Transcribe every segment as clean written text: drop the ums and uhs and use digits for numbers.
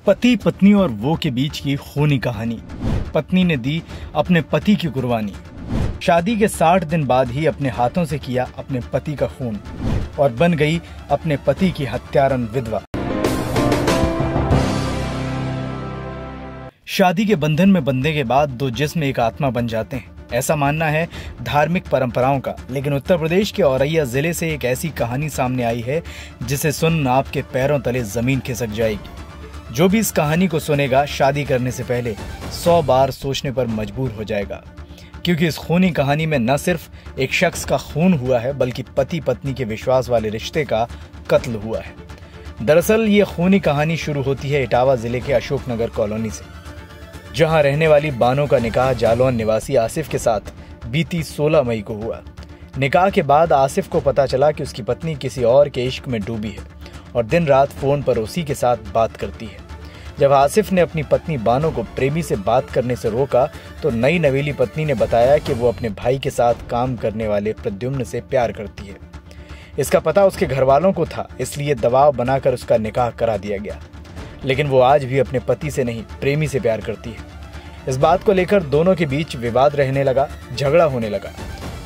पति पत्नी और वो के बीच की खूनी कहानी। पत्नी ने दी अपने पति की कुर्बानी। शादी के 60 दिन बाद ही अपने हाथों से किया अपने पति का खून और बन गई अपने पति की हत्यारन विधवा। शादी के बंधन में बंधने के बाद दो जिस्म एक आत्मा बन जाते हैं, ऐसा मानना है धार्मिक परंपराओं का। लेकिन उत्तर प्रदेश के औरैया जिले से एक ऐसी कहानी सामने आई है जिसे सुन आपके पैरों तले जमीन खिसक जाएगी। जो भी इस कहानी को सुनेगा शादी करने से पहले 100 बार सोचने पर मजबूर हो जाएगा, क्योंकि इस खूनी कहानी में न सिर्फ एक शख्स का खून हुआ है बल्कि पति पत्नी के विश्वास वाले रिश्ते का कत्ल हुआ है। दरअसल ये खूनी कहानी शुरू होती है इटावा जिले के अशोकनगर कॉलोनी से, जहां रहने वाली बानो का निकाह जालौन निवासी आसिफ के साथ बीती 16 मई को हुआ। निकाह के बाद आसिफ को पता चला कि उसकी पत्नी किसी और के इश्क में डूबी है और दिन रात फोन पर उसी के साथ बात करती है। जब आसिफ ने अपनी पत्नी बानो को प्रेमी से बात करने से रोका तो नई नवेली पत्नी ने बताया कि वो अपने भाई के साथ काम करने वाले प्रद्युम्न से प्यार करती है। इसका पता उसके घर वालों को था, इसलिए दबाव बनाकर उसका निकाह करा दिया गया। लेकिन वो आज भी अपने पति से नहीं, प्रेमी से प्यार करती है। इस बात को लेकर दोनों के बीच विवाद रहने लगा, झगड़ा होने लगा।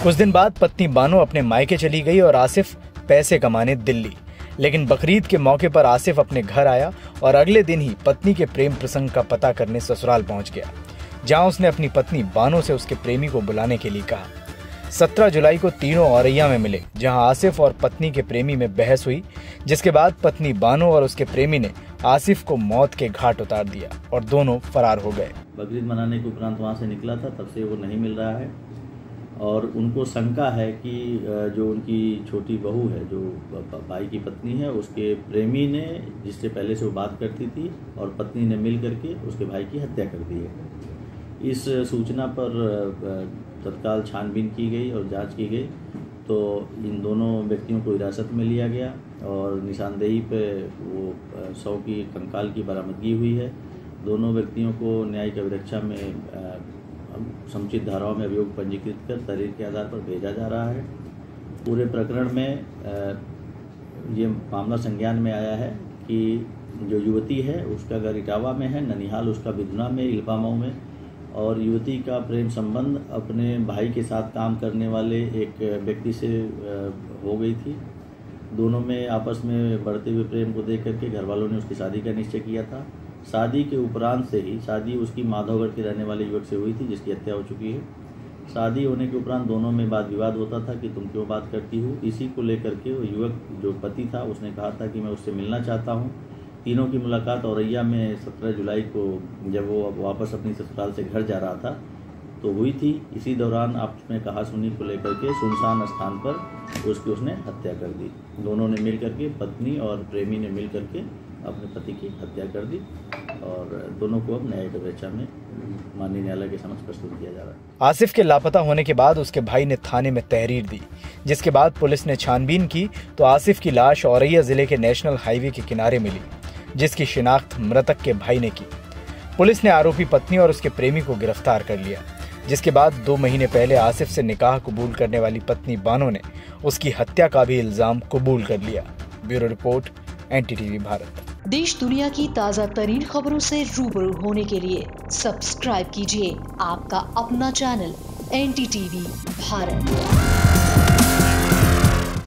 कुछ दिन बाद पत्नी बानो अपने मायके चली गई और आसिफ पैसे कमाने दिल्ली। लेकिन बकरीद के मौके पर आसिफ अपने घर आया और अगले दिन ही पत्नी के प्रेम प्रसंग का पता करने ससुराल पहुंच गया, जहां उसने अपनी पत्नी बानो से उसके प्रेमी को बुलाने के लिए कहा। 17 जुलाई को तीनों औरैया में मिले, जहां आसिफ और पत्नी के प्रेमी में बहस हुई, जिसके बाद पत्नी बानो और उसके प्रेमी ने आसिफ को मौत के घाट उतार दिया और दोनों फरार हो गए। बकरीद मनाने के उपरांत वहाँ से निकला था, तब से वो नहीं मिल रहा है और उनको शंका है कि जो उनकी छोटी बहू है, जो भाई की पत्नी है, उसके प्रेमी ने, जिससे पहले से वो बात करती थी, और पत्नी ने मिल करके उसके भाई की हत्या कर दी है। इस सूचना पर तत्काल छानबीन की गई और जांच की गई तो इन दोनों व्यक्तियों को हिरासत में लिया गया और निशानदेही पे वो 100 की कंकाल की बरामदगी हुई है। दोनों व्यक्तियों को न्यायिक अभिरक्षा में समुचित धाराओं में अभियोग पंजीकृत कर तहरीर के आधार पर भेजा जा रहा है। पूरे प्रकरण में ये मामला संज्ञान में आया है कि जो युवती है उसका घर इटावा में है, ननिहाल उसका बिधुना में, इल्पामाऊ में, और युवती का प्रेम संबंध अपने भाई के साथ काम करने वाले एक व्यक्ति से हो गई थी। दोनों में आपस में बढ़ते हुए प्रेम को देख करके घर वालों ने उसकी शादी का निश्चय किया था। शादी के उपरांत से ही शादी उसकी माधवगढ़ के रहने वाले युवक से हुई थी, जिसकी हत्या हो चुकी है। शादी होने के उपरांत दोनों में वाद विवाद होता था कि तुम क्यों बात करती हो। इसी को लेकर के वो युवक जो पति था उसने कहा था कि मैं उससे मिलना चाहता हूँ। तीनों की मुलाकात औरैया में 17 जुलाई को जब वो वापस अपनी ससुराल से घर जा रहा था तो हुई थी। इसी दौरान आपस में कहा सुनी को लेकर के सुनसान स्थान पर उसने हत्या कर दी। दोनों ने मिल करके, पत्नी और प्रेमी ने मिल करके अपने पति की हत्या कर दी और दोनों को अब न्यायिक अभिरक्षा में माननीय न्यायालय के समक्ष प्रस्तुत किया जा रहा है। आसिफ के लापता होने के बाद उसके भाई ने थाने में तहरीर दी, जिसके बाद पुलिस ने छानबीन की तो आसिफ की लाश औरैया जिले के नेशनल हाईवे के किनारे मिली, जिसकी शिनाख्त मृतक के भाई ने की। पुलिस ने आरोपी पत्नी और उसके प्रेमी को गिरफ्तार कर लिया, जिसके बाद 2 महीने पहले आसिफ से निकाह कबूल करने वाली पत्नी बानो ने उसकी हत्या का भी इल्जाम कबूल कर लिया। Bureau report, NTTV Bharat. देश दुनिया की ताज़ा तरीन खबरों से रूबरू होने के लिए सब्सक्राइब कीजिए आपका अपना चैनल NTTV भारत।